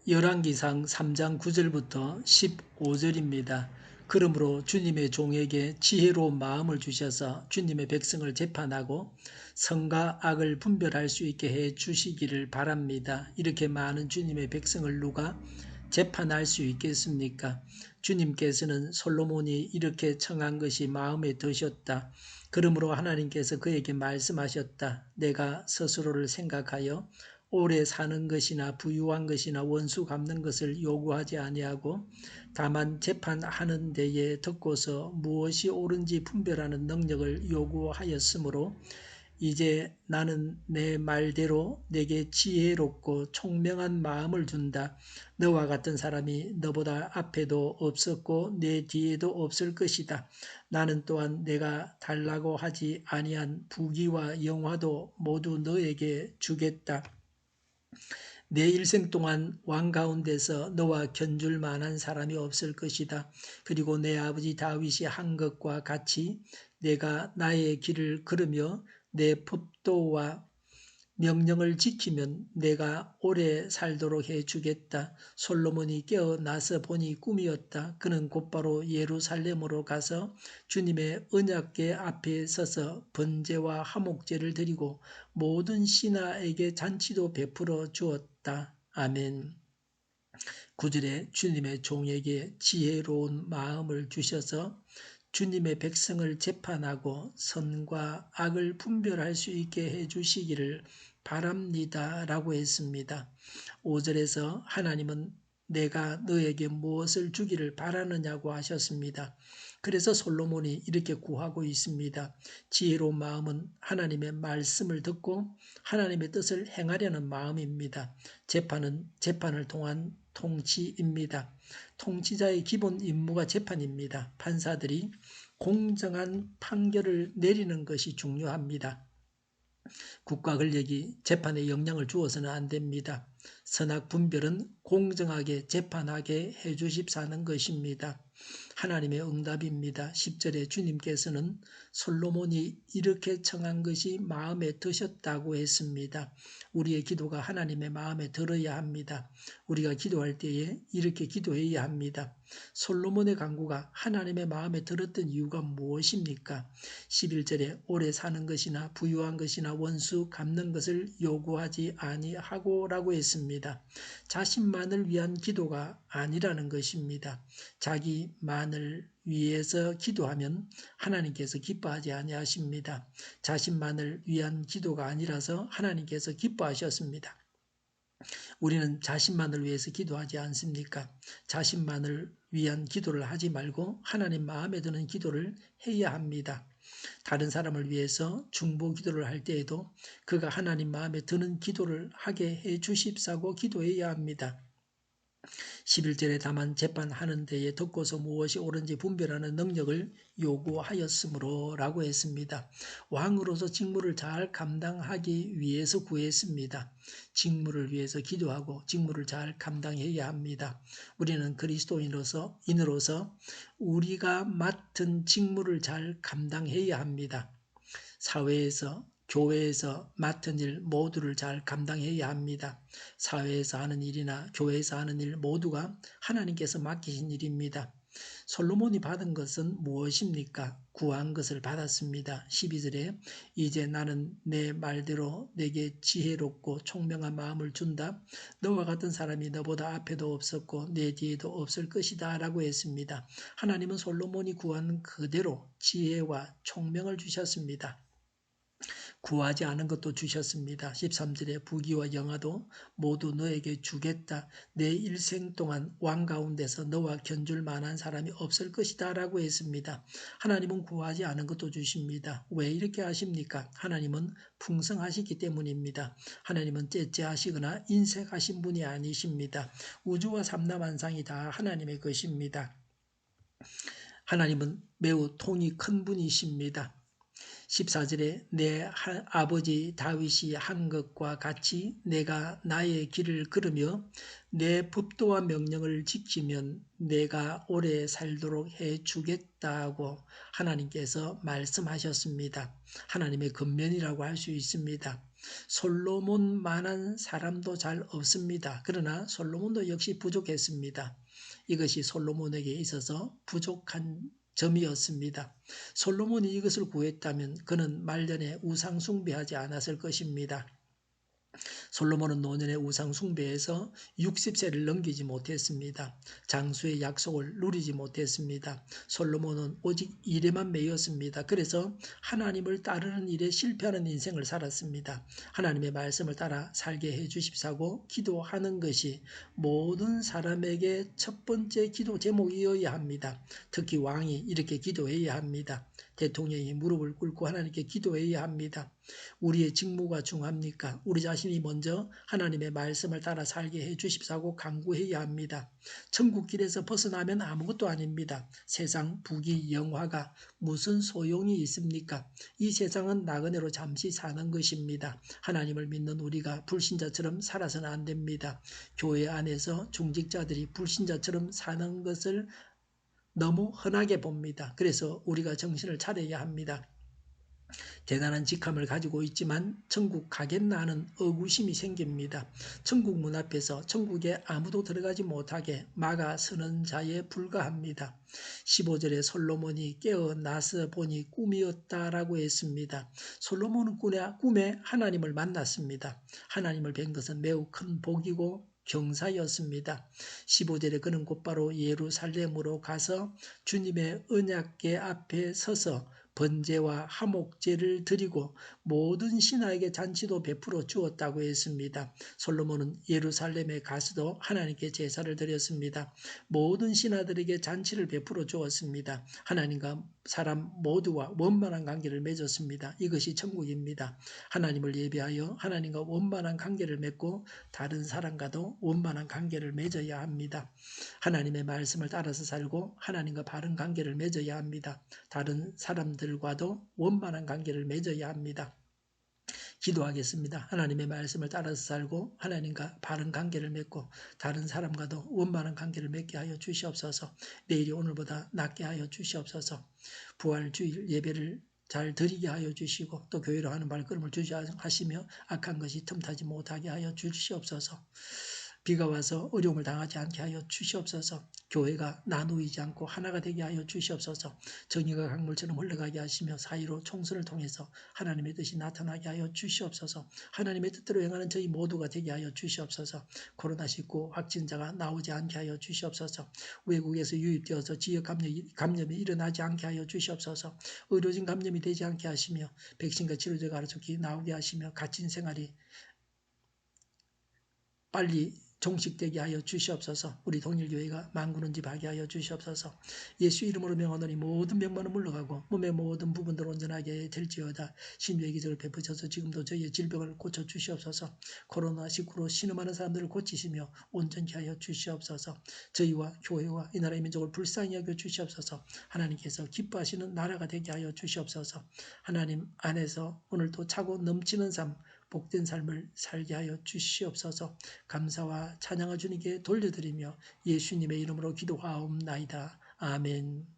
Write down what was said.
열왕기상 3장 9절부터 15절입니다. 그러므로 주님의 종에게 지혜로운 마음을 주셔서 주님의 백성을 재판하고 선과 악을 분별할 수 있게 해 주시기를 바랍니다. 이렇게 많은 주님의 백성을 누가 재판할 수 있겠습니까? 주님께서는 솔로몬이 이렇게 청한 것이 마음에 드셨다. 그러므로 하나님께서 그에게 말씀하셨다. 내가 스스로를 생각하여 오래 사는 것이나 부유한 것이나 원수 갚는 것을 요구하지 아니하고 다만 재판하는 데에 듣고서 무엇이 옳은지 분별하는 능력을 요구하였으므로 이제 나는 내 말대로 내게 지혜롭고 총명한 마음을 준다. 너와 같은 사람이 너보다 앞에도 없었고 내 뒤에도 없을 것이다. 나는 또한 내가 달라고 하지 아니한 부귀와 영화도 모두 너에게 주겠다. 내 일생 동안 왕 가운데서 너와 견줄 만한 사람이 없을 것이다. 그리고 내 아버지 다윗이 한 것과 같이 내가 나의 길을 걸으며 내 법도와 명령을 지키면 내가 오래 살도록 해주겠다. 솔로몬이 깨어나서 보니 꿈이었다. 그는 곧바로 예루살렘으로 가서 주님의 언약궤 앞에 서서 번제와 화목제를 드리고 모든 신하에게 잔치도 베풀어 주었다. 아멘. 9절에 주님의 종에게 지혜로운 마음을 주셔서 주님의 백성을 재판하고 선과 악을 분별할 수 있게 해주시기를 바랍니다. 라고 했습니다. 5절에서 하나님은 내가 너에게 무엇을 주기를 바라느냐고 하셨습니다. 그래서 솔로몬이 이렇게 구하고 있습니다. 지혜로운 마음은 하나님의 말씀을 듣고 하나님의 뜻을 행하려는 마음입니다. 재판을 통한 통치입니다. 통치자의 기본 임무가 재판입니다. 판사들이 공정한 판결을 내리는 것이 중요합니다. 국가 권력이 재판에 영향을 주어서는 안 됩니다. 선악 분별은 공정하게 재판하게 해주십사는 것입니다. 하나님의 응답입니다. 10절에 주님께서는 솔로몬이 이렇게 청한 것이 마음에 드셨다고 했습니다. 우리의 기도가 하나님의 마음에 들어야 합니다. 우리가 기도할 때에 이렇게 기도해야 합니다. 솔로몬의 간구가 하나님의 마음에 들었던 이유가 무엇입니까? 11절에 오래 사는 것이나 부유한 것이나 원수 갚는 것을 요구하지 아니하고 라고 했습니다. 자신만을 위한 기도가 아니라는 것입니다. 자기만을 위해서 기도하면 하나님께서 기뻐하지 아니하십니다. 자신만을 위한 기도가 아니라서 하나님께서 기뻐하셨습니다. 우리는 자신만을 위해서 기도하지 않습니까? 자신만을 위한 기도를 하지 말고 하나님 마음에 드는 기도를 해야 합니다. 다른 사람을 위해서 중보 기도를 할 때에도 그가 하나님 마음에 드는 기도를 하게 해 주십사고 기도해야 합니다. 11절에 다만 재판하는 데에 듣고서 무엇이 옳은지 분별하는 능력을 요구하였으므로 라고 했습니다. 왕으로서 직무를 잘 감당하기 위해서 구했습니다. 직무를 위해서 기도하고 직무를 잘 감당해야 합니다. 우리는 그리스도인으로서 우리가 맡은 직무를 잘 감당해야 합니다. 사회에서 교회에서 맡은 일 모두를 잘 감당해야 합니다. 사회에서 하는 일이나 교회에서 하는 일 모두가 하나님께서 맡기신 일입니다. 솔로몬이 받은 것은 무엇입니까? 구한 것을 받았습니다. 12절에 이제 나는 내 말대로 내게 지혜롭고 총명한 마음을 준다. 너와 같은 사람이 너보다 앞에도 없었고 내 뒤에도 없을 것이다 라고 했습니다. 하나님은 솔로몬이 구한 그대로 지혜와 총명을 주셨습니다. 구하지 않은 것도 주셨습니다. 13절에 부귀와 영화도 모두 너에게 주겠다. 내 일생 동안 왕 가운데서 너와 견줄 만한 사람이 없을 것이다 라고 했습니다. 하나님은 구하지 않은 것도 주십니다. 왜 이렇게 하십니까? 하나님은 풍성하시기 때문입니다. 하나님은 째째하시거나 인색하신 분이 아니십니다. 우주와 삼라만상이 다 하나님의 것입니다. 하나님은 매우 통이 큰 분이십니다. 14절에 내 아버지 다윗이 한 것과 같이 내가 나의 길을 걸으며 내 법도와 명령을 지키면 내가 오래 살도록 해주겠다고 하나님께서 말씀하셨습니다. 하나님의 권면이라고 할 수 있습니다. 솔로몬만한 사람도 잘 없습니다. 그러나 솔로몬도 역시 부족했습니다. 이것이 솔로몬에게 있어서 부족한 점이었습니다. 솔로몬이 이것을 구했다면 그는 말년에 우상 숭배하지 않았을 것입니다. 솔로몬은 노년의 우상 숭배에서 60세를 넘기지 못했습니다. 장수의 약속을 누리지 못했습니다. 솔로몬은 오직 일에만 매였습니다. 그래서 하나님을 따르는 일에 실패하는 인생을 살았습니다. 하나님의 말씀을 따라 살게 해주십사고 기도하는 것이 모든 사람에게 첫 번째 기도 제목이어야 합니다. 특히 왕이 이렇게 기도해야 합니다. 대통령이 무릎을 꿇고 하나님께 기도해야 합니다. 우리의 직무가 중합니까? 우리 자신이 먼저 하나님의 말씀을 따라 살게 해주십사고 간구해야 합니다. 천국 길에서 벗어나면 아무것도 아닙니다. 세상 부귀 영화가 무슨 소용이 있습니까? 이 세상은 나그네로 잠시 사는 것입니다. 하나님을 믿는 우리가 불신자처럼 살아서는 안 됩니다. 교회 안에서 중직자들이 불신자처럼 사는 것을 너무 흔하게 봅니다. 그래서 우리가 정신을 차려야 합니다. 대단한 직함을 가지고 있지만 천국 가겠나 하는 의구심이 생깁니다. 천국 문 앞에서 천국에 아무도 들어가지 못하게 막아서는 자에 불과합니다. 15절에 솔로몬이 깨어나서 보니 꿈이었다라고 했습니다. 솔로몬은 꿈에 하나님을 만났습니다. 하나님을 뵌 것은 매우 큰 복이고 경사였습니다. 15절에 그는 곧바로 예루살렘으로 가서 주님의 언약궤 앞에 서서 번제와 화목제를 드리고 모든 신하에게 잔치도 베풀어 주었다고 했습니다. 솔로몬은 예루살렘에 가서도 하나님께 제사를 드렸습니다. 모든 신하들에게 잔치를 베풀어 주었습니다. 하나님과 사람 모두와 원만한 관계를 맺었습니다. 이것이 천국입니다. 하나님을 예배하여 하나님과 원만한 관계를 맺고 다른 사람과도 원만한 관계를 맺어야 합니다. 하나님의 말씀을 따라서 살고 하나님과 바른 관계를 맺어야 합니다. 다른 사람들과도 원만한 관계를 맺어야 합니다. 기도하겠습니다. 하나님의 말씀을 따라서 살고 하나님과 바른 관계를 맺고 다른 사람과도 원만한 관계를 맺게 하여 주시옵소서. 내일이 오늘보다 낫게 하여 주시옵소서. 부활주일 예배를 잘 드리게 하여 주시고 또 교회로 하는 발걸음을 주시하시며 악한 것이 틈타지 못하게 하여 주시옵소서. 비가 와서 어려움을 당하지 않게 하여 주시옵소서. 교회가 나누이지 않고 하나가 되게 하여 주시옵소서. 정의가 강물처럼 흘러가게 하시며 사이로 총선을 통해서 하나님의 뜻이 나타나게 하여 주시옵소서. 하나님의 뜻대로 행하는 저희 모두가 되게 하여 주시옵소서. 코로나19 확진자가 나오지 않게 하여 주시옵소서. 외국에서 유입되어서 지역 감염이 일어나지 않게 하여 주시옵소서. 의료진 감염이 되지 않게 하시며 백신과 치료제가 하루속히 나오게 하시며 갇힌 생활이 빨리 종식되게 하여 주시옵소서. 우리 동일교회가 만군은집하게 하여 주시옵소서. 예수 이름으로 명하노니 모든 병만은 물러가고 몸의 모든 부분들 온전하게 될지어다. 신유의 기적을 베푸셔서 지금도 저희의 질병을 고쳐주시옵소서. 코로나19로 신음하는 사람들을 고치시며 온전케 하여 주시옵소서. 저희와 교회와 이 나라의 민족을 불쌍히 여겨 주시옵소서. 하나님께서 기뻐하시는 나라가 되게 하여 주시옵소서. 하나님 안에서 오늘도 차고 넘치는 삶, 복된 삶을 살게 하여 주시옵소서. 감사와 찬양을 주님께 돌려드리며 예수님의 이름으로 기도하옵나이다. 아멘.